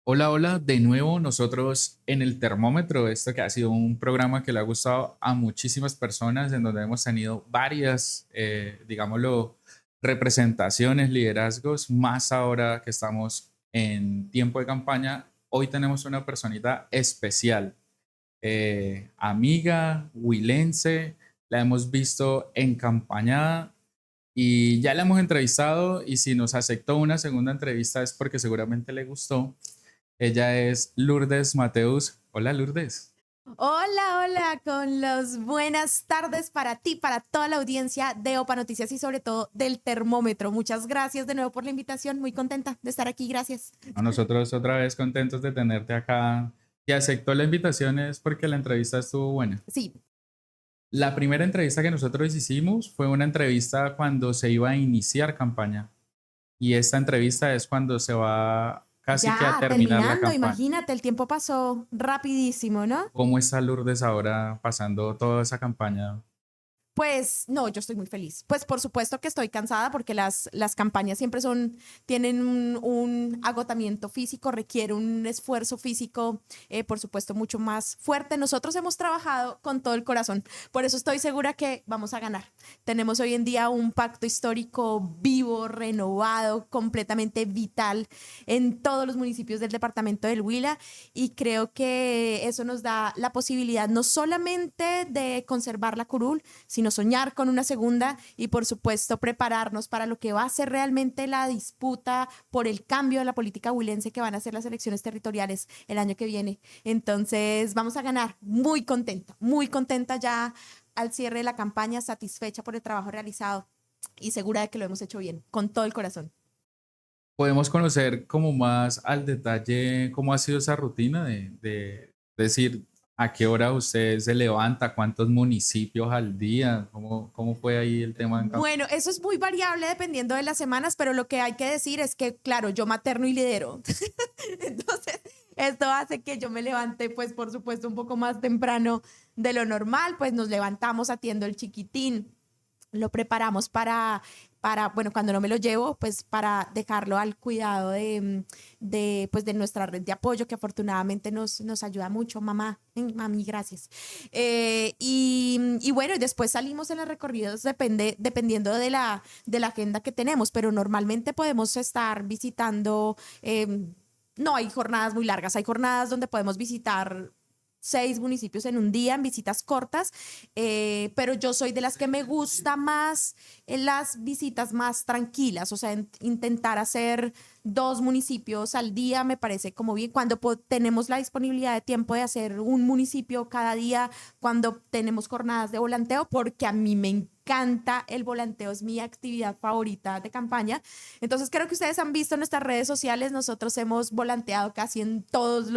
Hola, hola, de nuevo nosotros en el termómetro, esto que ha sido un programa que le ha gustado a muchísimas personas, en donde hemos tenido varias, digámoslo, representaciones, liderazgos, más ahora que estamos en tiempo de campaña. Hoy tenemos una personita especial, amiga, huilense, la hemos visto en campaña y ya la hemos entrevistado y si nos aceptó una segunda entrevista es porque seguramente le gustó. Ella es Lourdes Mateus. Hola, Lourdes. Hola, hola, con los buenas tardes para ti, para toda la audiencia de Opa Noticias y sobre todo del termómetro. Muchas gracias de nuevo por la invitación, muy contenta de estar aquí, gracias. A nosotros otra vez contentos de tenerte acá. Y aceptó la invitación es porque la entrevista estuvo buena. Sí, La primera entrevista que nosotros hicimos fue una entrevista cuando se iba a iniciar campaña. Y esta entrevista es cuando se va casi que a ya terminar la terminando, campaña. imagínate, el tiempo pasó rapidísimo, ¿no? ¿Cómo está Lourdes ahora pasando toda esa campaña? Pues no, yo estoy muy feliz. Pues por supuesto que estoy cansada porque las campañas siempre tienen un agotamiento físico, requiere un esfuerzo físico, por supuesto, mucho más fuerte. Nosotros hemos trabajado con todo el corazón, por eso estoy segura que vamos a ganar. Tenemos hoy en día un pacto histórico vivo, renovado, completamente vital en todos los municipios del departamento del Huila y creo que eso nos da la posibilidad no solamente de conservar la curul, sino soñar con una segunda y por supuesto prepararnos para lo que va a ser realmente la disputa por el cambio de la política huilense que van a ser las elecciones territoriales el año que viene. Entonces vamos a ganar, muy contenta ya al cierre de la campaña, satisfecha por el trabajo realizado y segura de que lo hemos hecho bien, con todo el corazón. Podemos conocer como más al detalle cómo ha sido esa rutina de decir a qué hora usted se levanta, cuántos municipios al día, cómo fue ahí el tema en campo. Bueno, eso es muy variable dependiendo de las semanas, pero lo que hay que decir es que, claro, yo materno y lidero. Entonces, esto hace que yo me levante, pues, por supuesto, un poco más temprano de lo normal, pues nos levantamos atiendo el chiquitín, lo preparamos bueno, cuando no me lo llevo, pues para dejarlo al cuidado pues, de nuestra red de apoyo, que afortunadamente nos ayuda mucho, mamá, mami, gracias. Y bueno, y después salimos en los recorridos, dependiendo de la agenda que tenemos, pero normalmente podemos estar visitando, no hay jornadas muy largas, hay jornadas donde podemos visitar 6 municipios en un día en visitas cortas, pero yo soy de las que me gusta más las visitas más tranquilas, o sea, intentar hacer 2 municipios al día me parece como bien, cuando tenemos la disponibilidad de tiempo de hacer un municipio cada día, cuando tenemos jornadas de volanteo, porque a mí me encanta el volanteo, es mi actividad favorita de campaña. Entonces creo que ustedes han visto en nuestras redes sociales, nosotros hemos volanteado casi en todos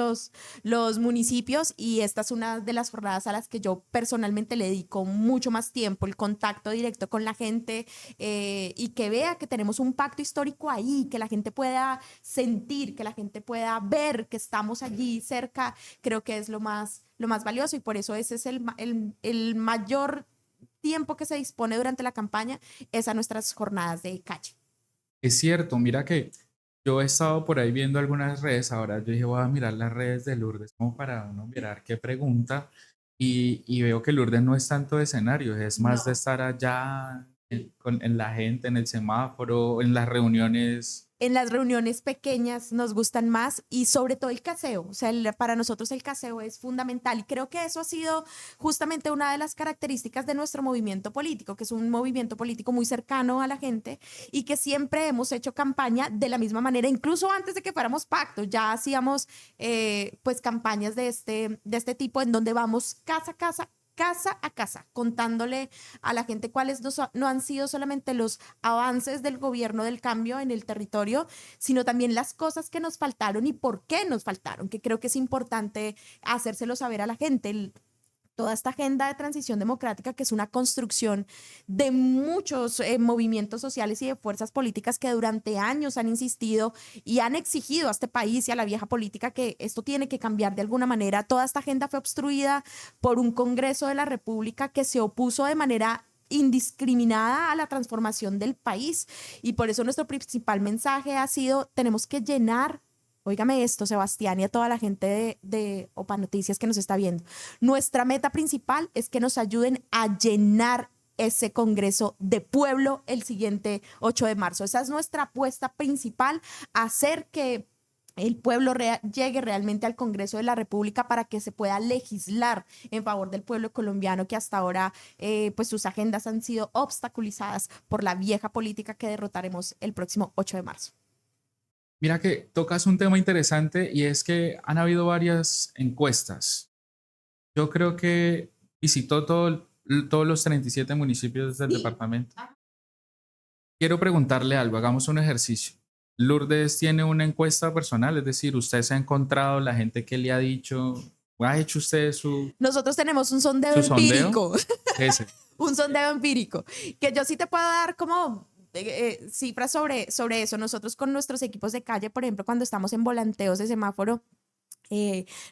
los municipios y esta es una de las jornadas a las que yo personalmente le dedico mucho más tiempo, el contacto directo con la gente, y que vea que tenemos un pacto histórico ahí, que la gente pueda sentir, que la gente pueda ver que estamos allí cerca, creo que es lo más valioso y por eso ese es el mayor tiempo que se dispone durante la campaña es a nuestras jornadas de calle. Es cierto, mira que yo he estado por ahí viendo algunas redes, ahora yo dije voy a mirar las redes de Lourdes como para uno mirar qué pregunta y veo que Lourdes no es tanto de escenarios, es más de No, estar allá en la gente, en el semáforo, en las reuniones. en las reuniones pequeñas nos gustan más y sobre todo el caseo, o sea, para nosotros el caseo es fundamental y creo que eso ha sido justamente una de las características de nuestro movimiento político, que es un movimiento político muy cercano a la gente y que siempre hemos hecho campaña de la misma manera, incluso antes de que fuéramos pacto, ya hacíamos pues campañas de este tipo en donde vamos casa a casa, contándole a la gente cuáles no han sido solamente los avances del gobierno del cambio en el territorio, sino también las cosas que nos faltaron y por qué nos faltaron, que creo que es importante hacérselo saber a la gente. Toda esta agenda de transición democrática, que es una construcción de muchos movimientos sociales y de fuerzas políticas que durante años han insistido y han exigido a este país y a la vieja política que esto tiene que cambiar de alguna manera. Toda esta agenda fue obstruida por un Congreso de la República que se opuso de manera indiscriminada a la transformación del país y por eso nuestro principal mensaje ha sido tenemos que llenar Óigame esto, Sebastián, y a toda la gente de Opa Noticias que nos está viendo. Nuestra meta principal es que nos ayuden a llenar ese Congreso de Pueblo el siguiente 8 de marzo. Esa es nuestra apuesta principal, hacer que el pueblo llegue realmente al Congreso de la República para que se pueda legislar en favor del pueblo colombiano que hasta ahora pues sus agendas han sido obstaculizadas por la vieja política que derrotaremos el próximo 8 de marzo. Mira que tocas un tema interesante y es que han habido varias encuestas. Yo creo que visitó todos los 37 municipios del departamento. Quiero preguntarle algo, hagamos un ejercicio. Lourdes tiene una encuesta personal, es decir, usted se ha encontrado, la gente que le ha dicho, ¿ha hecho usted su Nosotros tenemos un sondeo sondeo? empírico. Ese. Un sondeo empírico, que yo sí te puedo dar como cifras sobre eso. Nosotros con nuestros equipos de calle, por ejemplo, cuando estamos en volanteos de semáforo,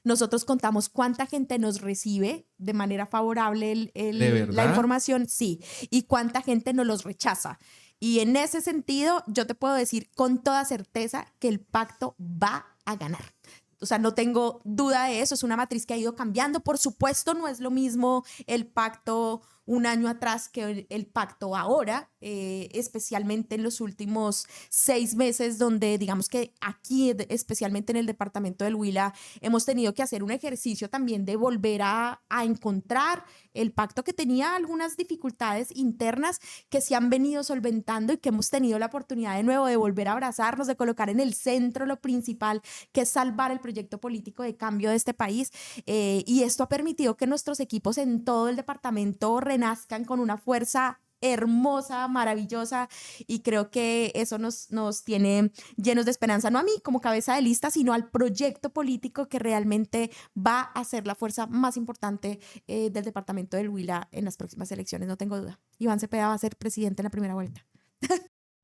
nosotros contamos cuánta gente nos recibe de manera favorable ¿De verdad? la información, sí, y cuánta gente nos los rechaza. Y en ese sentido, yo te puedo decir con toda certeza que el pacto va a ganar. O sea, no tengo duda de eso, es una matriz que ha ido cambiando. Por supuesto, no es lo mismo el pacto un año atrás que el pacto ahora, especialmente en los últimos 6 meses, donde digamos que aquí, especialmente en el departamento del Huila, hemos tenido que hacer un ejercicio también de volver a encontrar el pacto que tenía algunas dificultades internas que se han venido solventando y que hemos tenido la oportunidad de nuevo de volver a abrazarnos, de colocar en el centro lo principal, que es salvar el proyecto político de cambio de este país. Y esto ha permitido que nuestros equipos en todo el departamento renazcan con una fuerza hermosa, maravillosa, y creo que eso nos tiene llenos de esperanza, no a mí como cabeza de lista, sino al proyecto político que realmente va a ser la fuerza más importante del departamento del Huila en las próximas elecciones, no tengo duda. Iván Cepeda va a ser presidente en la primera vuelta.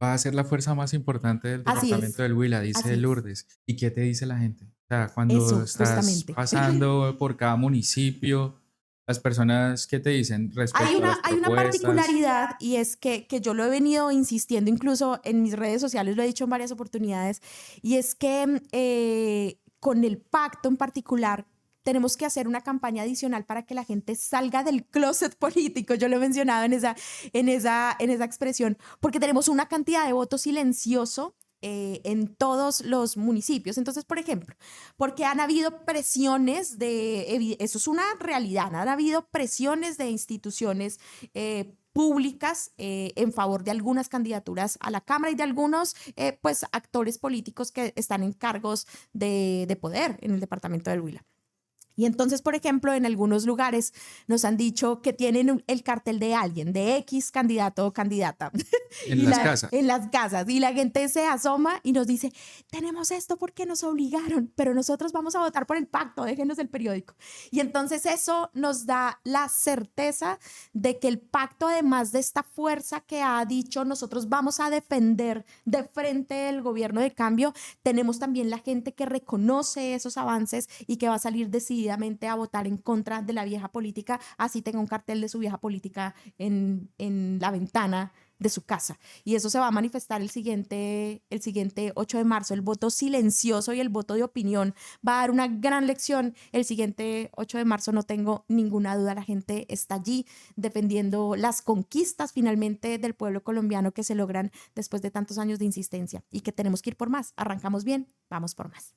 Va a ser la fuerza más importante del departamento del Huila, dice Lourdes. ¿Y qué te dice la gente? O sea, cuando eso, estás justamente pasando por cada municipio, las personas, ¿qué te dicen respecto a las Hay una propuestas? particularidad, y es que yo lo he venido insistiendo incluso en mis redes sociales, lo he dicho en varias oportunidades, y es que con el pacto en particular tenemos que hacer una campaña adicional para que la gente salga del closet político. Yo lo he mencionado en esa expresión, porque tenemos una cantidad de voto silencioso en todos los municipios. Entonces, por ejemplo, porque han habido presiones eso es una realidad, han habido presiones de instituciones públicas en favor de algunas candidaturas a la Cámara y de algunos pues actores políticos que están en cargos de poder en el departamento del Huila. Y entonces, por ejemplo, en algunos lugares nos han dicho que tienen el cartel de alguien, de X candidato o candidata. En las casas. En las casas. Y la gente se asoma y nos dice, tenemos esto porque nos obligaron, pero nosotros vamos a votar por el pacto, déjenos el periódico. Y entonces eso nos da la certeza de que el pacto, además de esta fuerza que ha dicho, nosotros vamos a defender de frente el gobierno de cambio, tenemos también la gente que reconoce esos avances y que va a salir decididamente a votar en contra de la vieja política, así tenga un cartel de su vieja política en la ventana de su casa. Y eso se va a manifestar el siguiente 8 de marzo. El voto silencioso y el voto de opinión va a dar una gran lección el siguiente 8 de marzo, no tengo ninguna duda. La gente está allí defendiendo las conquistas finalmente del pueblo colombiano que se logran después de tantos años de insistencia y que tenemos que ir por más. Arrancamos bien, vamos por más.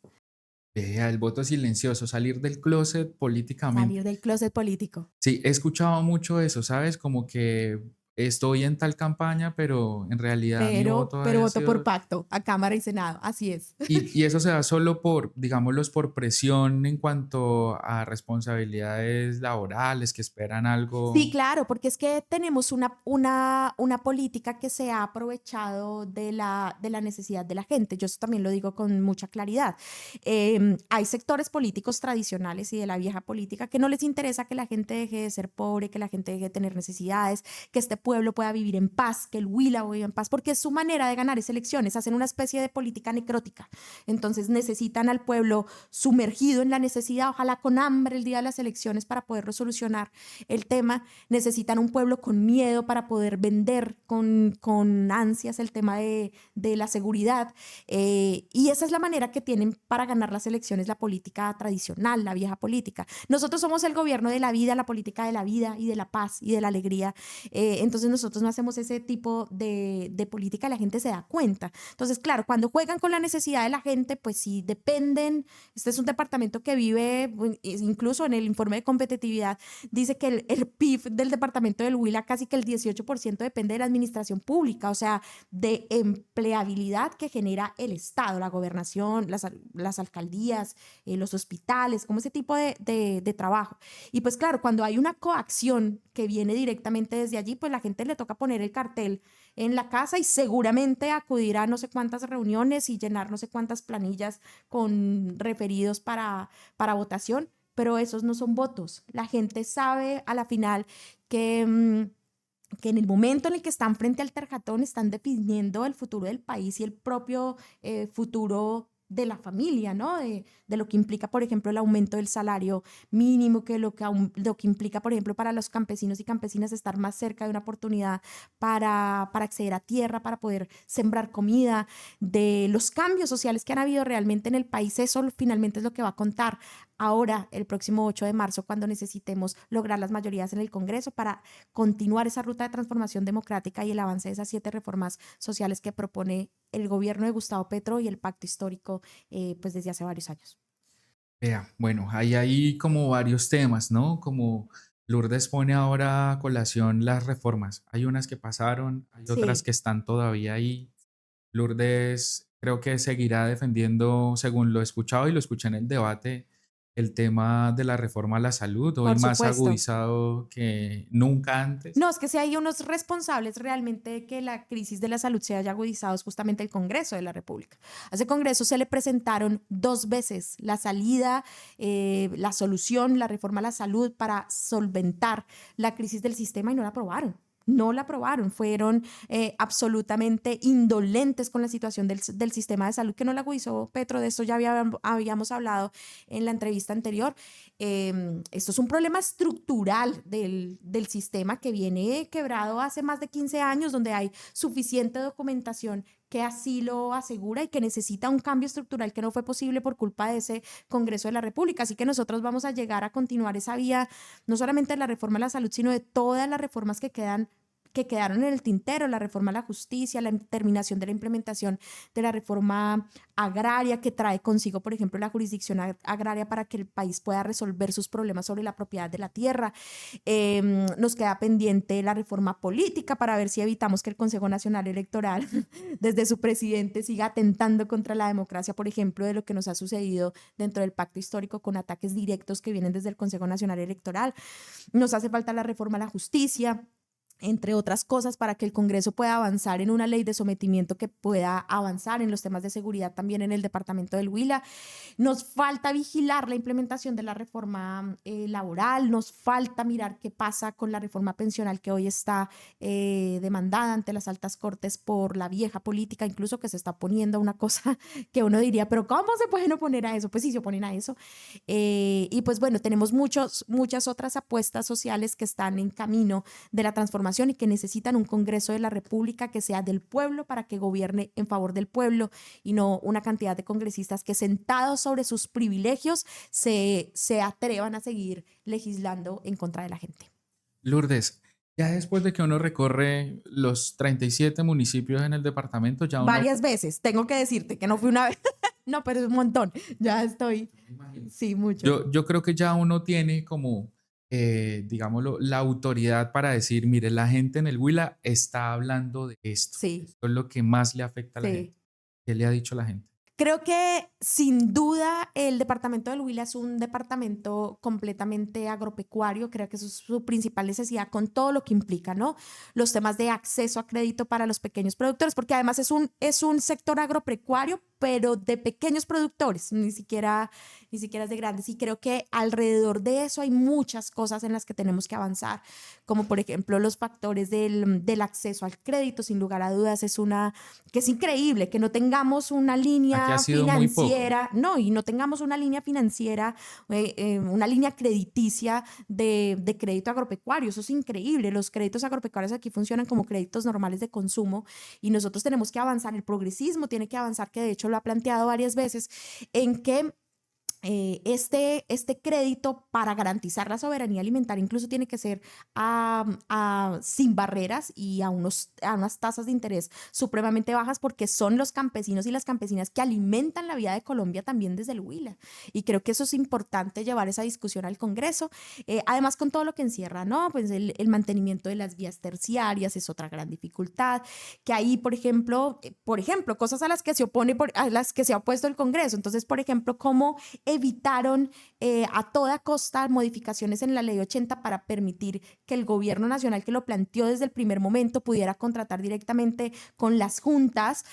El voto silencioso, salir del closet políticamente. Salir del closet político. Sí, he escuchado mucho eso, ¿sabes? Como que estoy en tal campaña, pero en realidad mi voto Pero ha voto sido... por pacto a Cámara y Senado, así es. Y eso se da solo por, digámoslos, por presión en cuanto a responsabilidades laborales que esperan algo. Sí, claro, porque es que tenemos una política que se ha aprovechado de la necesidad de la gente. Yo eso también lo digo con mucha claridad. Hay sectores políticos tradicionales y de la vieja política que no les interesa que la gente deje de ser pobre, que la gente deje de tener necesidades, que este pueblo pueda vivir en paz, que el Huila viva en paz, porque es su manera de ganar esas elecciones, hacen una especie de política necrótica. Entonces necesitan al pueblo sumergido en la necesidad, ojalá con hambre el día de las elecciones para poder resolucionar el tema. Necesitan un pueblo con miedo para poder vender con ansias el tema de la seguridad. Y esa es la manera que tienen para ganar las elecciones, la política tradicional, la vieja política. Nosotros somos el gobierno de la vida, la política de la vida y de la paz y de la alegría. Entonces nosotros no hacemos ese tipo de política y la gente se da cuenta. Entonces, claro, cuando juegan con la necesidad de la gente, pues sí dependen. Este es un departamento que vive, incluso en el informe de competitividad, dice que el PIB del departamento del Huila casi que el 18% depende de la administración pública, o sea, de empleabilidad que genera el Estado, la gobernación, las alcaldías, los hospitales, como ese tipo de trabajo. Y pues claro, cuando hay una coacción que viene directamente desde allí, pues la gente le toca poner el cartel en la casa y seguramente acudir a no sé cuántas reuniones y llenar no sé cuántas planillas con referidos para votación, pero esos no son votos. La gente sabe a la final que en el momento en el que están frente al tarjetón están definiendo el futuro del país y el propio futuro de la familia, ¿no? De lo que implica, por ejemplo, el aumento del salario mínimo, lo que implica, por ejemplo, para los campesinos y campesinas estar más cerca de una oportunidad para acceder a tierra, para poder sembrar comida, de los cambios sociales que han habido realmente en el país. Eso finalmente es lo que va a contar ahora, el próximo 8 de marzo, cuando necesitemos lograr las mayorías en el Congreso para continuar esa ruta de transformación democrática y el avance de esas 7 reformas sociales que propone el gobierno de Gustavo Petro y el pacto histórico pues desde hace varios años. Vea, bueno, hay ahí como varios temas, ¿no? Como Lourdes pone ahora a colación las reformas. Hay unas que pasaron, hay otras Sí, que están todavía ahí. Lourdes creo que seguirá defendiendo, según lo he escuchado y lo escuché en el debate, el tema de la reforma a la salud, hoy por más supuesto. agudizado que nunca antes. No, es que si hay unos responsables realmente de que la crisis de la salud se haya agudizado es justamente el Congreso de la República. A ese Congreso se le presentaron 2 veces la salida, la solución, la reforma a la salud para solventar la crisis del sistema y no la aprobaron. No la aprobaron, fueron absolutamente indolentes con la situación del sistema de salud que no la agudizó Petro, de esto ya habíamos hablado en la entrevista anterior. Esto es un problema estructural del sistema que viene quebrado hace más de 15 años, donde hay suficiente documentación que así lo asegura y que necesita un cambio estructural que no fue posible por culpa de ese Congreso de la República. Así que nosotros vamos a llegar a continuar esa vía, no solamente de la reforma a la salud, sino de todas las reformas que quedaron en el tintero, la reforma a la justicia, la terminación de la implementación de la reforma agraria que trae consigo, por ejemplo, la jurisdicción agraria para que el país pueda resolver sus problemas sobre la propiedad de la tierra. Nos queda pendiente la reforma política para ver si evitamos que el Consejo Nacional Electoral, desde su presidente, siga atentando contra la democracia, por ejemplo, de lo que nos ha sucedido dentro del pacto histórico con ataques directos que vienen desde el Consejo Nacional Electoral. Nos hace falta la reforma a la justicia, entre otras cosas, para que el Congreso pueda avanzar en una ley de sometimiento que pueda avanzar en los temas de seguridad también en el departamento del Huila. Nos falta vigilar la implementación de la reforma laboral, nos falta mirar qué pasa con la reforma pensional que hoy está demandada ante las altas cortes por la vieja política, incluso que se está oponiendo a una cosa que uno diría, pero ¿cómo se pueden oponer a eso? Pues sí, se oponen a eso. Y pues bueno, tenemos muchas otras apuestas sociales que están en camino de la transformación y que necesitan un Congreso de la República que sea del pueblo para que gobierne en favor del pueblo y no una cantidad de congresistas que sentados sobre sus privilegios se atrevan a seguir legislando en contra de la gente. Lourdes, ya después de que uno recorre los 37 municipios en el departamento, ya uno, Varias veces, tengo que decirte que no fui una vez, no, pero es un montón, ya estoy, me imagino. sí, mucho. Yo creo que ya uno tiene como, digámoslo, la autoridad para decir, mire, la gente en el Huila está hablando de esto. Sí, Esto es lo que más le afecta a la gente. sí. ¿Qué le ha dicho la gente? Creo que sin duda el departamento del Huila es un departamento completamente agropecuario, creo que eso es su principal necesidad con todo lo que implica, ¿no? Los temas de acceso a crédito para los pequeños productores, porque además es un sector agropecuario, pero de pequeños productores, ni siquiera es de grandes. Y creo que alrededor de eso hay muchas cosas en las que tenemos que avanzar, como por ejemplo los factores del acceso al crédito, sin lugar a dudas, es una que es increíble que no tengamos una Aquí ha línea sido muy poco. financiera, no, y no tengamos una línea financiera, una línea crediticia de crédito agropecuario. Eso es increíble. Los créditos agropecuarios aquí funcionan como créditos normales de consumo y nosotros tenemos que avanzar. El progresismo tiene que avanzar, que de hecho lo ha planteado varias veces, en que este crédito para garantizar la soberanía alimentaria incluso tiene que ser sin barreras y a unas tasas de interés supremamente bajas porque son los campesinos y las campesinas que alimentan la vida de Colombia también desde el Huila. Y creo que eso es importante llevar esa discusión al Congreso, además con todo lo que encierra, ¿no? Pues el mantenimiento de las vías terciarias es otra gran dificultad, que ahí, por ejemplo, cosas a las que se opone, a las que se ha opuesto el Congreso. Entonces, por ejemplo, cómo evitaron a toda costa modificaciones en la ley 80 para permitir que el gobierno nacional que lo planteó desde el primer momento pudiera contratar directamente con las juntas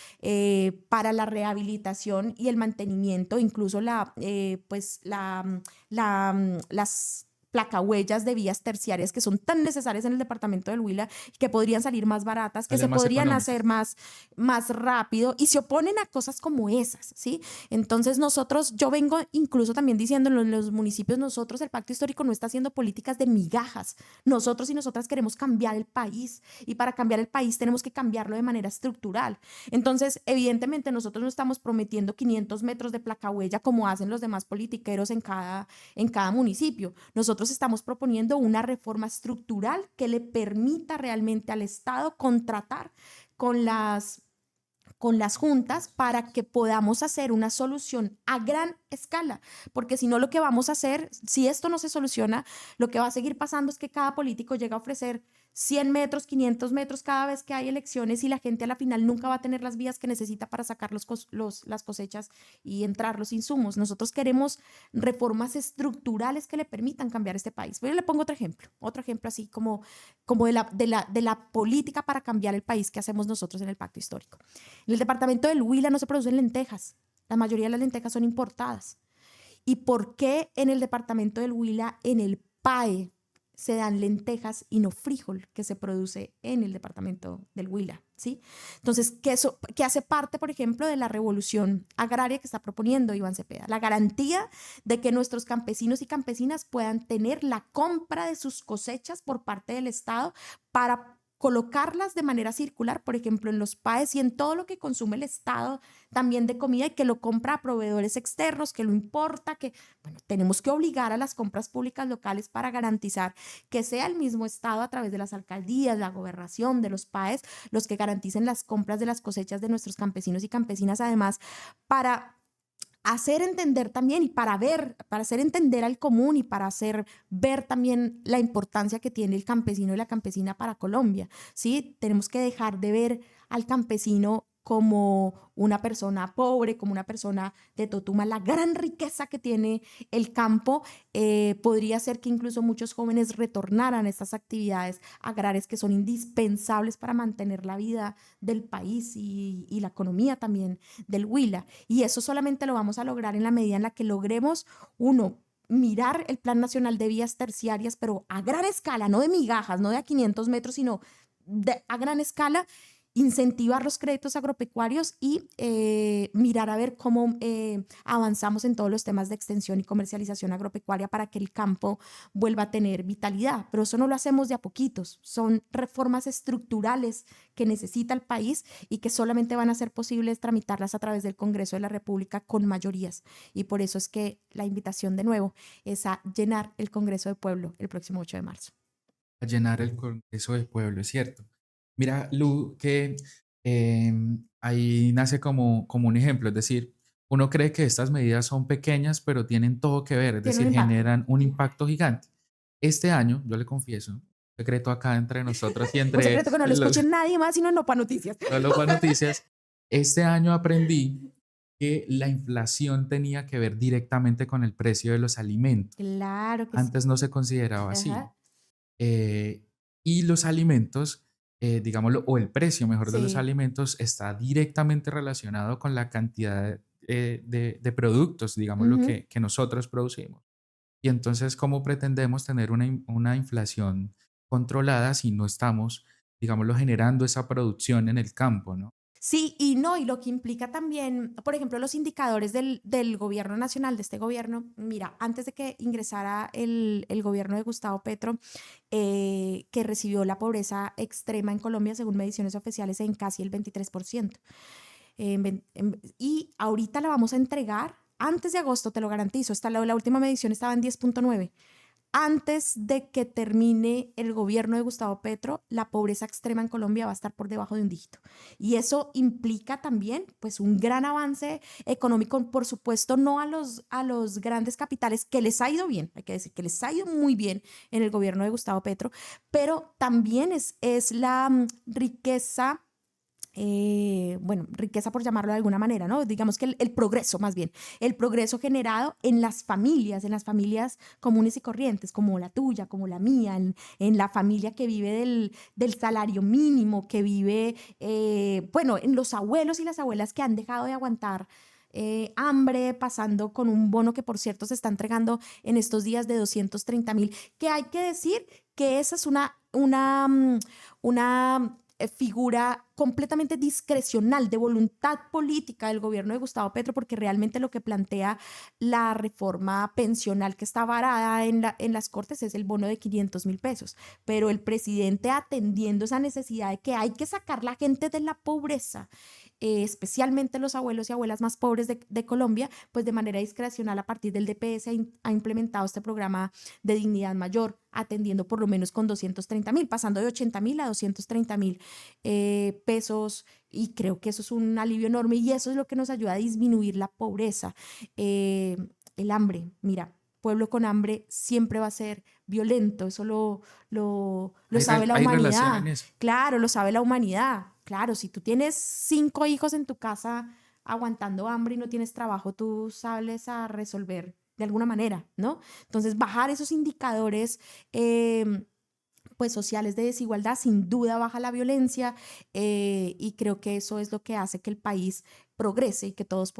para la rehabilitación y el mantenimiento, incluso las placahuellas de vías terciarias que son tan necesarias en el departamento del Huila, que podrían salir más baratas, que Salen se más podrían hacer económicas. más rápido y se oponen a cosas como esas, ¿sí? Entonces nosotros, yo vengo incluso también diciendo en los municipios, nosotros, el pacto histórico no está haciendo políticas de migajas. Nosotros y nosotras queremos cambiar el país y para cambiar el país tenemos que cambiarlo de manera estructural. Entonces, evidentemente nosotros no estamos prometiendo 500 metros de placahuella como hacen los demás politiqueros en cada municipio. Nosotros estamos proponiendo una reforma estructural que le permita realmente al Estado contratar con con las juntas para que podamos hacer una solución a gran escala, porque si no lo que vamos a hacer, si esto no se soluciona, lo que va a seguir pasando es que cada político llega a ofrecer 100 metros, 500 metros cada vez que hay elecciones y la gente a la final nunca va a tener las vías que necesita para sacar las cosechas y entrar los insumos. Nosotros queremos reformas estructurales que le permitan cambiar este país. Pero yo le pongo otro ejemplo así como de la política para cambiar el país que hacemos nosotros en el pacto histórico. En el departamento del Huila no se producen lentejas. La mayoría de las lentejas son importadas. ¿Y por qué en el departamento del Huila, en el PAE, se dan lentejas y no frijol que se produce en el departamento del Huila? ¿Sí? Entonces, ¿qué hace parte, por ejemplo, de la revolución agraria que está proponiendo Iván Cepeda? La garantía de que nuestros campesinos y campesinas puedan tener la compra de sus cosechas por parte del Estado para colocarlas de manera circular, por ejemplo, en los PAES y en todo lo que consume el Estado también de comida y que lo compra a proveedores externos, que lo importa, que, bueno, tenemos que obligar a las compras públicas locales para garantizar que sea el mismo Estado a través de las alcaldías, la gobernación, de los PAES, los que garanticen las compras de las cosechas de nuestros campesinos y campesinas, además, para hacer entender también y para hacer entender al común y para hacer ver también la importancia que tiene el campesino y la campesina para Colombia, ¿sí? Tenemos que dejar de ver al campesino como una persona pobre, como una persona de Totuma. La gran riqueza que tiene el campo podría ser que incluso muchos jóvenes retornaran a estas actividades agrarias que son indispensables para mantener la vida del país y la economía también del Huila. Y eso solamente lo vamos a lograr en la medida en la que logremos, uno, mirar el Plan Nacional de Vías Terciarias, pero a gran escala, no de migajas, no de a 500 metros, sino a gran escala, incentivar los créditos agropecuarios y mirar a ver cómo avanzamos en todos los temas de extensión y comercialización agropecuaria para que el campo vuelva a tener vitalidad. Pero eso no lo hacemos de a poquitos, son reformas estructurales que necesita el país y que solamente van a ser posibles tramitarlas a través del Congreso de la República con mayorías. Y por eso es que la invitación de nuevo es a llenar el Congreso del Pueblo el próximo 8 de marzo. A llenar el Congreso del Pueblo, es cierto. Mira, Lu, que ahí nace como un ejemplo, es decir, uno cree que estas medidas son pequeñas, pero tienen todo que ver, es Tiene un decir, impacto. generan un impacto gigante. Este año, yo le confieso, un secreto acá entre nosotros y Un entre secreto que no lo los, escuche nadie más, sino no para noticias. solo para noticias, este año aprendí que la inflación tenía que ver directamente con el precio de los alimentos. Claro que sí. Antes no se consideraba así. Ajá. Eh, y los alimentos, digámoslo, o el precio mejor de los Sí. alimentos está directamente relacionado con la cantidad de productos, digámoslo, Ujú. que nosotros producimos. Y entonces, ¿cómo pretendemos tener una inflación controlada si no estamos, digámoslo, generando esa producción en el campo, ¿no? Sí, y no, y lo que implica también, por ejemplo, los indicadores del gobierno nacional, de este gobierno, mira, antes de que ingresara el gobierno de Gustavo Petro, que recibió la pobreza extrema en Colombia, según mediciones oficiales, en casi el 23%. Y ahorita la vamos a entregar antes de agosto, te lo garantizo. Hasta la última medición estaba en 10,9. Antes de que termine el gobierno de Gustavo Petro, la pobreza extrema en Colombia va a estar por debajo de un dígito. Y eso implica también pues un gran avance económico, por supuesto, no a los grandes capitales, que les ha ido bien, hay que decir que les ha ido muy bien en el gobierno de Gustavo Petro, pero también es la riqueza, bueno, riqueza por llamarlo de alguna manera, ¿no? Digamos que el progreso, más bien, el progreso generado en las familias comunes y corrientes, como la tuya, como la mía, en la familia que vive del salario mínimo, que vive, bueno, en los abuelos y las abuelas que han dejado de aguantar. Hambre, pasando con un bono que por cierto se está entregando en estos días de 230.000, que hay que decir que esa es una figura completamente discrecional de voluntad política del gobierno de Gustavo Petro, porque realmente lo que plantea la reforma pensional que está varada en las Cortes es el bono de 500.000 pesos. Pero el presidente, atendiendo esa necesidad de que hay que sacar la gente de la pobreza, especialmente los abuelos y abuelas más pobres de Colombia, pues de manera discrecional a partir del DPS ha implementado este programa de dignidad mayor, atendiendo por lo menos con 230.000, pasando de 80.000 a 230.000 pesos, y creo que eso es un alivio enorme y eso es lo que nos ayuda a disminuir la pobreza. Eh, el hambre, mira, pueblo con hambre siempre va a ser violento, eso lo sabe la Hay relación en humanidad, eso. claro, lo sabe la humanidad, claro, si tú tienes 5 hijos en tu casa aguantando hambre y no tienes trabajo, tú sales a resolver de alguna manera, ¿no? Entonces, bajar esos indicadores, pues sociales de desigualdad, sin duda baja la violencia, y creo que eso es lo que hace que el país progrese y que todos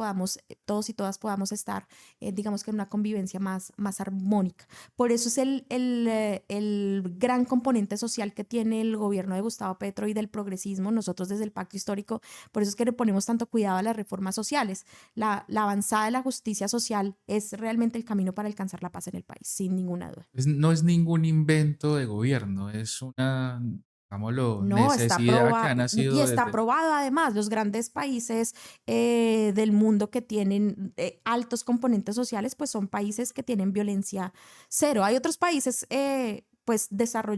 y todas podamos estar, digamos que en una convivencia más armónica. Por eso es el gran componente social que tiene el gobierno de Gustavo Petro y del progresismo, nosotros desde el Pacto Histórico, por eso es que le ponemos tanto cuidado a las reformas sociales. La avanzada de la justicia social es realmente el camino para alcanzar la paz en el país, sin ninguna duda. No es ningún invento de gobierno, es una, digámoslo, No, está necesidad que aprobado ha y nacido está desde... aprobado además. Los grandes países del mundo que tienen altos componentes sociales, pues son países que tienen violencia cero. Hay otros países pues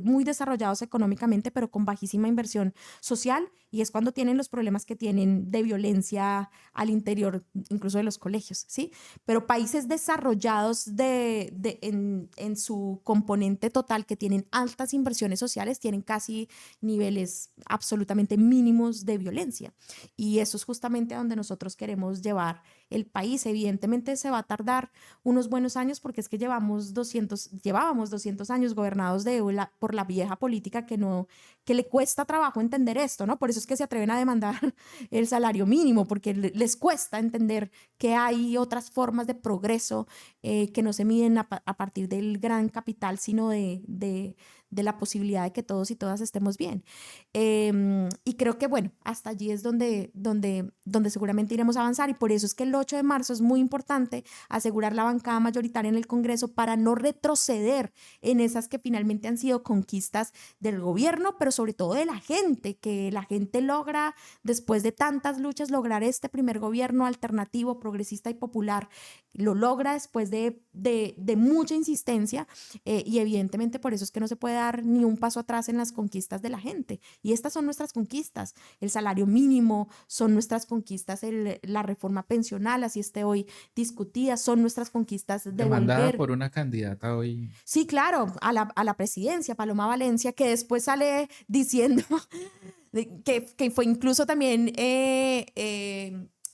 muy desarrollados económicamente, pero con bajísima inversión social, y es cuando tienen los problemas que tienen de violencia al interior, incluso de los colegios, ¿sí? Pero países desarrollados en su componente total, que tienen altas inversiones sociales, tienen casi niveles absolutamente mínimos de violencia. Y eso es justamente a donde nosotros queremos llevar el país. Evidentemente se va a tardar unos buenos años, porque es que llevábamos 200 años gobernados por la vieja política, que le cuesta trabajo entender esto, ¿no? Por eso es que se atreven a demandar el salario mínimo, porque les cuesta entender que hay otras formas de progreso, que no se miden a partir del gran capital, sino de la posibilidad de que todos y todas estemos bien. Y creo que, bueno, hasta allí es donde seguramente iremos a avanzar, y por eso es que el 8 de marzo es muy importante asegurar la bancada mayoritaria en el Congreso para no retroceder en esas que finalmente han sido conquistas del gobierno, pero sobre todo de la gente, que la gente logra, después de tantas luchas, lograr este primer gobierno alternativo, progresista y popular. Lo logra después de mucha insistencia, y evidentemente por eso es que no se puede dar ni un paso atrás en las conquistas de la gente. Y estas son nuestras conquistas: el salario mínimo, son nuestras conquistas la reforma pensional, así esté hoy discutida, son nuestras conquistas de Demandada volver. por una candidata hoy. Sí, claro, a la presidencia, Paloma Valencia, que después sale diciendo que fue incluso también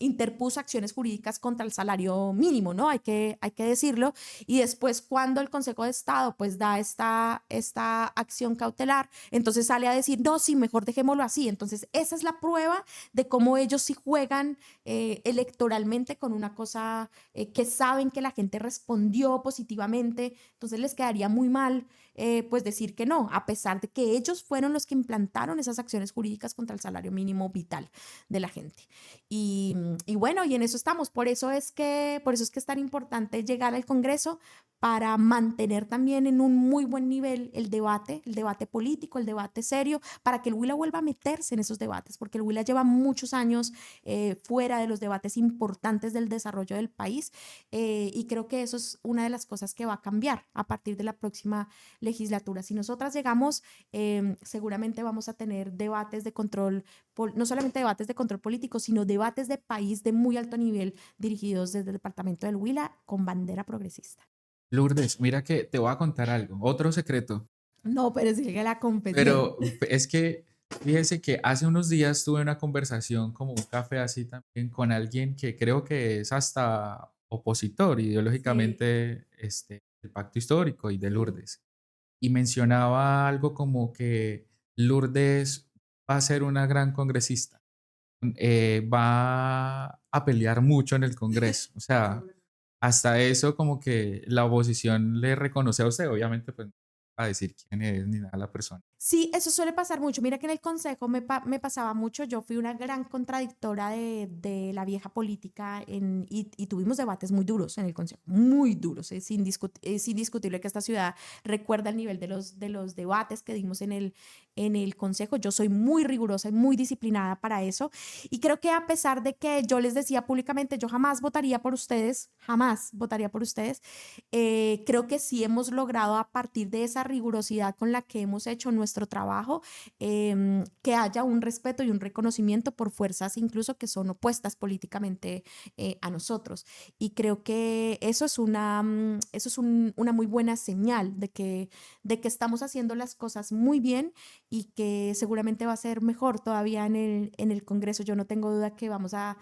interpuso acciones jurídicas contra el salario mínimo, ¿no? Hay que decirlo. Y después, cuando el Consejo de Estado pues da esta acción cautelar, entonces sale a decir, no, sí, mejor dejémoslo así. Entonces, esa es la prueba de cómo ellos sí juegan electoralmente con una cosa que saben que la gente respondió positivamente. Entonces, les quedaría muy mal pues decir que no, a pesar de que ellos fueron los que implantaron esas acciones jurídicas contra el salario mínimo vital de la gente. Y bueno, y en eso estamos. Por eso es que es tan importante llegar al Congreso para mantener también en un muy buen nivel el debate político, el debate serio, para que el Huila vuelva a meterse en esos debates, porque el Huila lleva muchos años fuera de los debates importantes del desarrollo del país, y creo que eso es una de las cosas que va a cambiar a partir de la próxima legislatura. Si nosotras llegamos, seguramente vamos a tener debates de control, no solamente debates de control político, sino debates de país de muy alto nivel dirigidos desde el departamento del Huila con bandera progresista. Lourdes, mira que te voy a contar algo, otro secreto, No, pero sigue la confesión. pero es que fíjese que hace unos días tuve una conversación como un café así también con alguien que creo que es hasta opositor Sí, ideológicamente del pacto histórico y de sí. Lourdes. Y mencionaba algo como que Lourdes va a ser una gran congresista, va a pelear mucho en el Congreso. O sea, hasta eso como que la oposición le reconoce a usted, obviamente pues no va a decir quién es ni nada la persona. Sí, eso suele pasar mucho. Mira que en el consejo me pasaba mucho. Yo fui una gran contradictora de la vieja política y tuvimos debates muy duros en el consejo, muy duros. Es indiscutible que esta ciudad recuerda el nivel de los debates que dimos en el consejo. Yo soy muy rigurosa y muy disciplinada para eso. Y creo que a pesar de que yo les decía públicamente, yo jamás votaría por ustedes, creo que sí hemos logrado a partir de esa rigurosidad con la que hemos hecho nuestro trabajo, que haya un respeto y un reconocimiento por fuerzas incluso que son opuestas políticamente a nosotros. Y creo que eso es una muy buena señal de que estamos haciendo las cosas muy bien y que seguramente va a ser mejor todavía en el Congreso. Yo no tengo duda que vamos a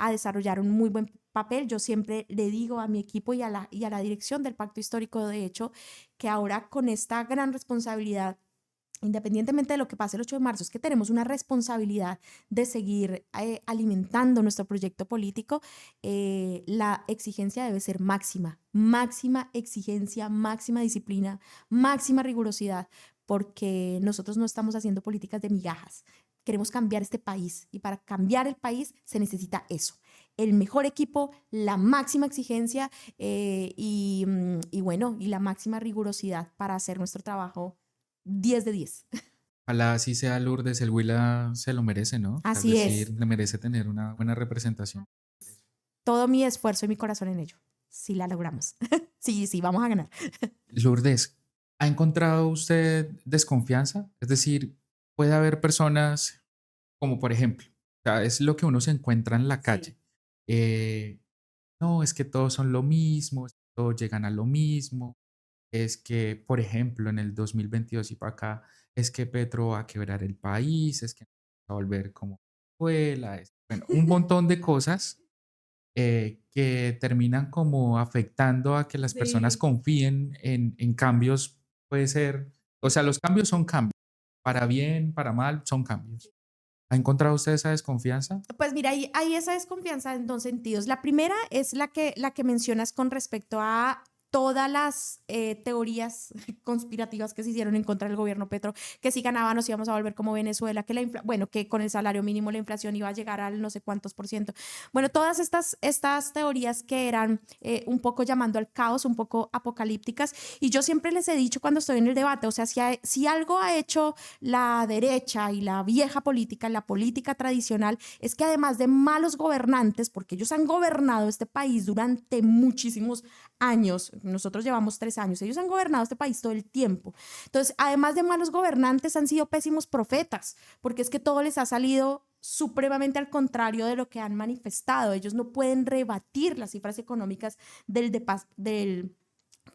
desarrollar un muy buen papel. Yo siempre le digo a mi equipo y a la dirección del Pacto Histórico, de hecho, que ahora con esta gran responsabilidad, independientemente de lo que pase el 8 de marzo, es que tenemos una responsabilidad de seguir alimentando nuestro proyecto político. La exigencia debe ser máxima, máxima exigencia, máxima disciplina, máxima rigurosidad, porque nosotros no estamos haciendo políticas de migajas. Queremos cambiar este país y para cambiar el país se necesita eso, el mejor equipo, la máxima exigencia y bueno, y la máxima rigurosidad para hacer nuestro trabajo 10 de 10. Ojalá así sea Lourdes, el Huila se lo merece, ¿no? Es Así decir, es, le merece tener una buena representación. todo mi esfuerzo y mi corazón en ello. Si la logramos. Sí, sí, vamos a ganar. Lourdes, ¿ha encontrado usted desconfianza? Es decir, puede haber personas como por ejemplo, o sea, es lo que uno se encuentra en la Sí, calle. eh, no, es que todos son lo mismo, todos llegan a lo mismo. Es que, por ejemplo, en el 2022 y para acá, es que Petro va a quebrar el país, es que va a volver como escuela, bueno, un montón de cosas que terminan como afectando a que las personas sí. confíen en cambios, puede ser, o sea, los cambios son cambios, para bien, para mal, son cambios. ¿Ha encontrado usted esa desconfianza? Pues mira, hay esa desconfianza en dos sentidos. La primera es la que mencionas con respecto a todas las teorías conspirativas que se hicieron en contra del gobierno Petro, que si ganaba nos íbamos a volver como Venezuela, bueno, que con el salario mínimo la inflación iba a llegar al no sé cuántos por ciento. Bueno, todas estas teorías que eran un poco llamando al caos, un poco apocalípticas, y yo siempre les he dicho cuando estoy en el debate, o sea, si algo ha hecho la derecha y la vieja política, la política tradicional, es que además de malos gobernantes, porque ellos han gobernado este país durante muchísimos años, nosotros llevamos 3 años, ellos han gobernado este país todo el tiempo. Entonces, además de malos gobernantes, han sido pésimos profetas, porque es que todo les ha salido supremamente al contrario de lo que han manifestado. Ellos no pueden rebatir las cifras económicas del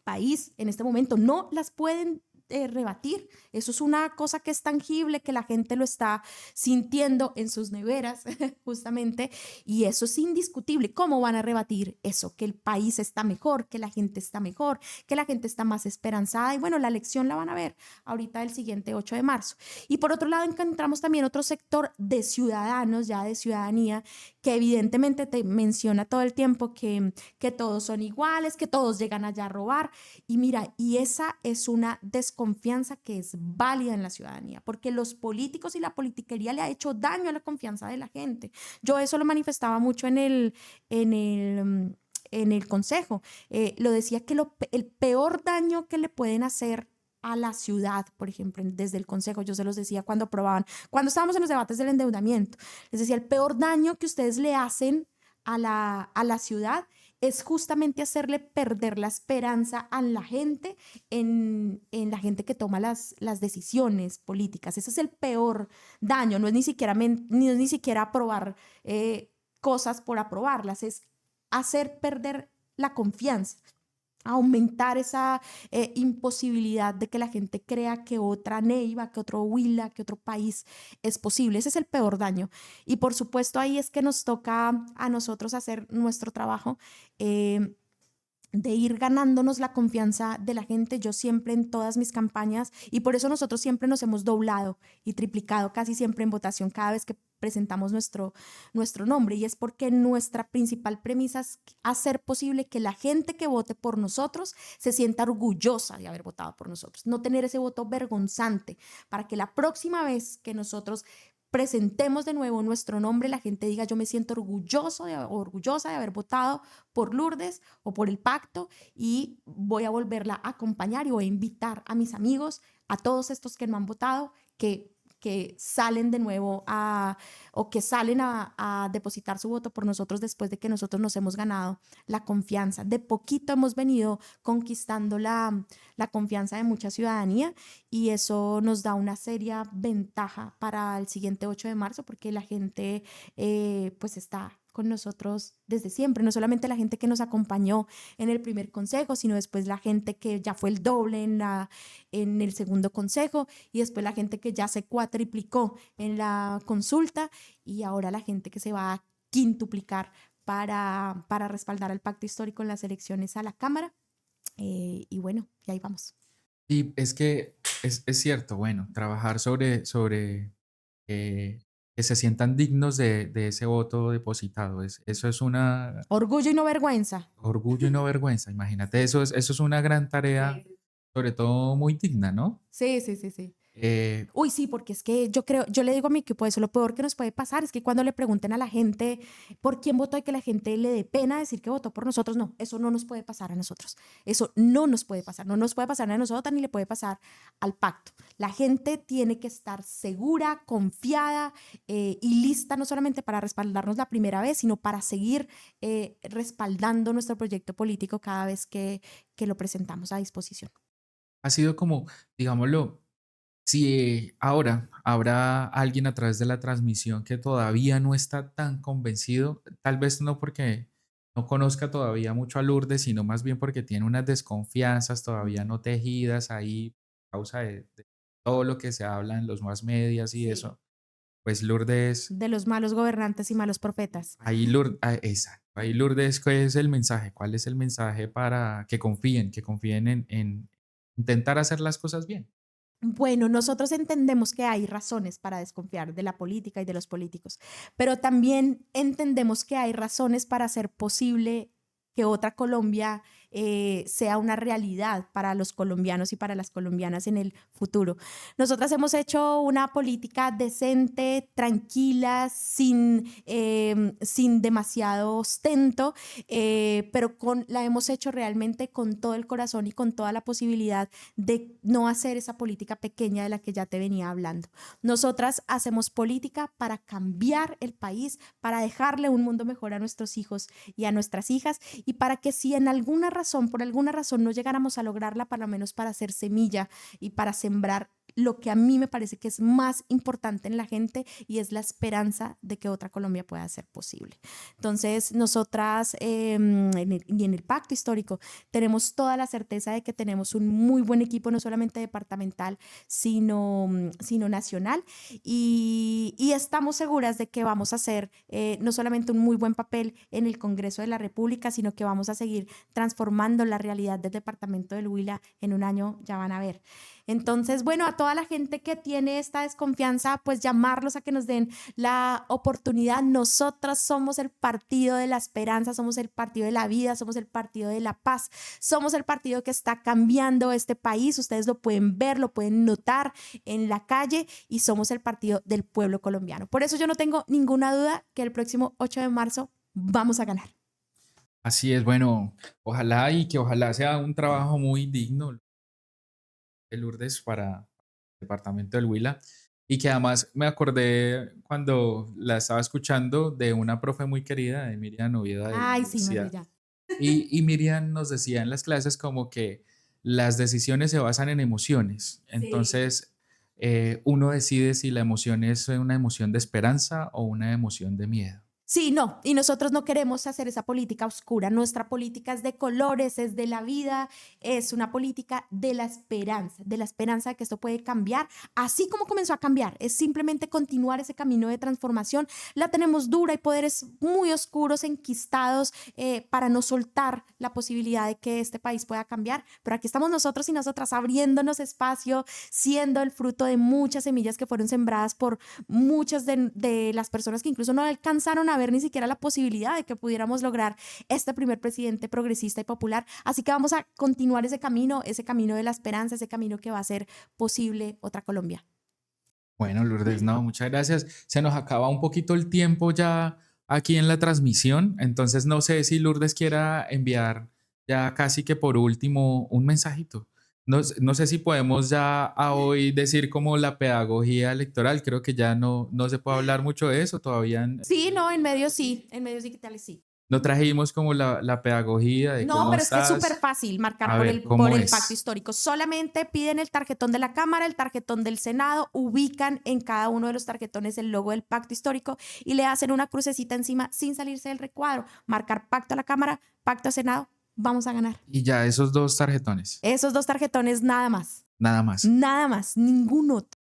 país en este momento, no las pueden rebatir. Eso es una cosa que es tangible, que la gente lo está sintiendo en sus neveras, justamente, y eso es indiscutible. ¿Cómo van a rebatir eso? Que el país está mejor, que la gente está mejor, que la gente está más esperanzada, y bueno, la elección la van a ver ahorita el siguiente 8 de marzo. Y por otro lado encontramos también otro sector de ciudadanos, ya de ciudadanía, que evidentemente te menciona todo el tiempo que todos son iguales, que todos llegan allá a robar. Y mira, y esa es una desconfianza que es válida en la ciudadanía, porque los políticos y la politiquería le ha hecho daño a la confianza de la gente. Yo eso lo manifestaba mucho en el consejo. Lo decía que el peor daño que le pueden hacer a la ciudad, por ejemplo, desde el consejo, yo se los decía cuando aprobaban, cuando estábamos en los debates del endeudamiento, les decía, el peor daño que ustedes le hacen a la ciudad es justamente hacerle perder la esperanza a la gente en la gente que toma las decisiones políticas. Ese es el peor daño, no es ni siquiera aprobar cosas por aprobarlas, es hacer perder la confianza, aumentar esa imposibilidad de que la gente crea que otra Neiva, que otro Huila, que otro país es posible. Ese es el peor daño. Y por supuesto ahí es que nos toca a nosotros hacer nuestro trabajo, de ir ganándonos la confianza de la gente. Yo siempre en todas mis campañas, y por eso nosotros siempre nos hemos doblado y triplicado casi siempre en votación cada vez que presentamos nuestro nombre, y es porque nuestra principal premisa es hacer posible que la gente que vote por nosotros se sienta orgullosa de haber votado por nosotros, no tener ese voto vergonzante, para que la próxima vez que nosotros presentemos de nuevo nuestro nombre, la gente diga, yo me siento orgullosa de haber votado por Lourdes o por el pacto, y voy a volverla a acompañar y voy a invitar a mis amigos, a todos estos que no han votado, que salen de nuevo o que salen a depositar su voto por nosotros después de que nosotros nos hemos ganado la confianza. De poquito hemos venido conquistando la confianza de mucha ciudadanía, y eso nos da una seria ventaja para el siguiente 8 de marzo, porque la gente pues está con nosotros desde siempre, no solamente la gente que nos acompañó en el primer consejo, sino después la gente que ya fue el doble en el segundo consejo, y después la gente que ya se cuatriplicó en la consulta, y ahora la gente que se va a quintuplicar para respaldar al pacto histórico en las elecciones a la Cámara. Y bueno, y ahí vamos. Y es que es cierto, bueno, trabajar sobre que se sientan dignos de ese voto depositado. Eso es una Orgullo y no vergüenza. orgullo y no vergüenza. Imagínate, eso es una gran tarea, Sí, sobre todo muy digna, ¿no? sí, sí, sí, sí. Eh, Uy, sí, porque es que yo le digo a mi equipo eso, lo peor que nos puede pasar es que cuando le pregunten a la gente por quién votó y que la gente le dé pena decir que votó por nosotros, no, eso no nos puede pasar a nosotros. Eso no nos puede pasar, no nos puede pasar a nosotros ni le puede pasar al pacto. La gente tiene que estar segura, confiada y lista no solamente para respaldarnos la primera vez, sino para seguir respaldando nuestro proyecto político cada vez que lo presentamos a disposición. ha sido como, digámoslo, si ahora habrá alguien a través de la transmisión que todavía no está tan convencido, tal vez no porque no conozca todavía mucho a Lourdes, sino más bien porque tiene unas desconfianzas todavía no tejidas ahí a causa de todo lo que se habla en los más medias y Sí. eso, pues Lourdes, De los malos gobernantes y malos profetas. Exacto, ahí Lourdes, ¿cuál es el mensaje? ¿Cuál es el mensaje para que confíen en intentar hacer las cosas bien? Bueno, nosotros entendemos que hay razones para desconfiar de la política y de los políticos, pero también entendemos que hay razones para hacer posible que otra Colombia sea una realidad para los colombianos y para las colombianas en el futuro. Nosotras hemos hecho una política decente, tranquila, sin demasiado ostento, pero la hemos hecho realmente con todo el corazón y con toda la posibilidad de no hacer esa política pequeña de la que ya te venía hablando. Nosotras hacemos política para cambiar el país, para dejarle un mundo mejor a nuestros hijos y a nuestras hijas, y para que si por alguna razón no llegáramos a lograrla, por lo menos para hacer semilla y para sembrar lo que a mí me parece que es más importante en la gente y es la esperanza de que otra Colombia pueda ser posible. Entonces, nosotras y en el pacto histórico tenemos toda la certeza de que tenemos un muy buen equipo, no solamente departamental, sino nacional, y estamos seguras de que vamos a hacer no solamente un muy buen papel en el Congreso de la República, sino que vamos a seguir transformando la realidad del departamento del Huila. En un año ya van a ver. Entonces, bueno, a toda la gente que tiene esta desconfianza, pues llamarlos a que nos den la oportunidad. Nosotras somos el partido de la esperanza, somos el partido de la vida, somos el partido de la paz, somos el partido que está cambiando este país. Ustedes lo pueden ver, lo pueden notar en la calle, y somos el partido del pueblo colombiano. Por eso yo no tengo ninguna duda que el próximo 8 de marzo vamos a ganar. Así es, bueno, ojalá sea un trabajo muy digno de Lourdes para el departamento del Huila, y que además me acordé cuando la estaba escuchando de una profe muy querida, de Miriam Oviedo de la Ay, sí, universidad, María. y Miriam nos decía en las clases como que las decisiones se basan en emociones. Sí. Entonces, uno decide si la emoción es una emoción de esperanza o una emoción de miedo. Sí, no, y nosotros no queremos hacer esa política oscura. Nuestra política es de colores, es de la vida, es una política de la esperanza de que esto puede cambiar, así como comenzó a cambiar. Es simplemente continuar ese camino de transformación. La tenemos dura, hay poderes muy oscuros, enquistados, para no soltar la posibilidad de que este país pueda cambiar. Pero aquí estamos nosotros y nosotras abriéndonos espacio, siendo el fruto de muchas semillas que fueron sembradas por muchas de las personas que incluso no alcanzaron a ver ni siquiera la posibilidad de que pudiéramos lograr este primer presidente progresista y popular. Así que vamos a continuar ese camino de la esperanza, ese camino que va a hacer posible otra Colombia. Bueno, Lourdes, no, muchas gracias. Se nos acaba un poquito el tiempo ya aquí en la transmisión, entonces no sé si Lourdes quiera enviar ya casi que por último un mensajito. No sé si podemos ya a hoy decir como la pedagogía electoral, creo que ya no se puede hablar mucho de eso, todavía Sí, no, en medios digitales sí. no trajimos como la pedagogía de No, cómo pero es que es súper estás. fácil marcar A ver, por ¿cómo el pacto es? histórico. Solamente piden el tarjetón de la Cámara, el tarjetón del Senado, ubican en cada uno de los tarjetones el logo del pacto histórico y le hacen una crucecita encima sin salirse del recuadro. Marcar pacto a la Cámara, pacto a Senado, vamos a ganar. Y ya esos dos tarjetones, Esos dos tarjetones nada más. nada más, ningún otro.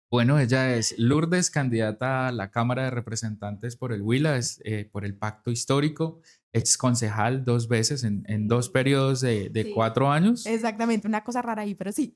Bueno, ella es Lourdes, candidata a la Cámara de Representantes por el Huila, por el Pacto Histórico, ex concejal 2 veces en 2 periodos de Sí. 4 años. Exactamente, una cosa rara ahí, pero sí.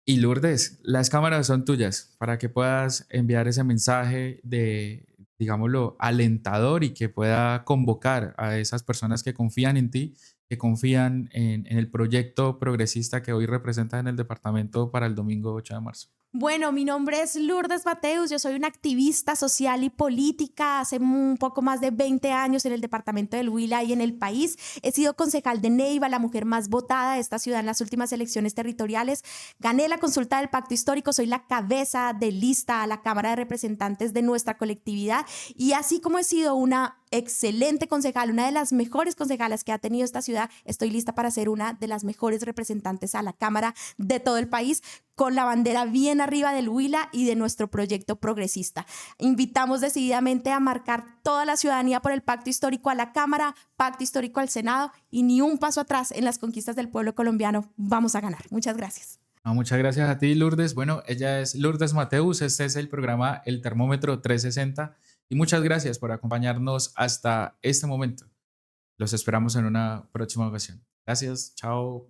Y Lourdes, las cámaras son tuyas para que puedas enviar ese mensaje de, digámoslo, alentador, y que pueda convocar a esas personas que confían en ti, que confían en el proyecto progresista que hoy representas en el departamento para el domingo 8 de marzo. Bueno, mi nombre es Lourdes Mateus, yo soy una activista social y política hace un poco más de 20 años en el departamento del Huila y en el país. He sido concejal de Neiva, la mujer más votada de esta ciudad en las últimas elecciones territoriales. Gané la consulta del pacto histórico, soy la cabeza de lista a la Cámara de Representantes de nuestra colectividad, y así como he sido una excelente concejal, una de las mejores concejalas que ha tenido esta ciudad, estoy lista para ser una de las mejores representantes a la Cámara de todo el país, con la bandera bien arriba del Huila y de nuestro proyecto progresista. Invitamos decididamente a marcar toda la ciudadanía por el pacto histórico a la Cámara, pacto histórico al Senado, y ni un paso atrás en las conquistas del pueblo colombiano. Vamos a ganar. Muchas gracias. No, muchas gracias a ti, Lourdes. Bueno, ella es Lourdes Mateus, este es el programa El Termómetro 360, y muchas gracias por acompañarnos hasta este momento. Los esperamos en una próxima ocasión. Gracias, chao.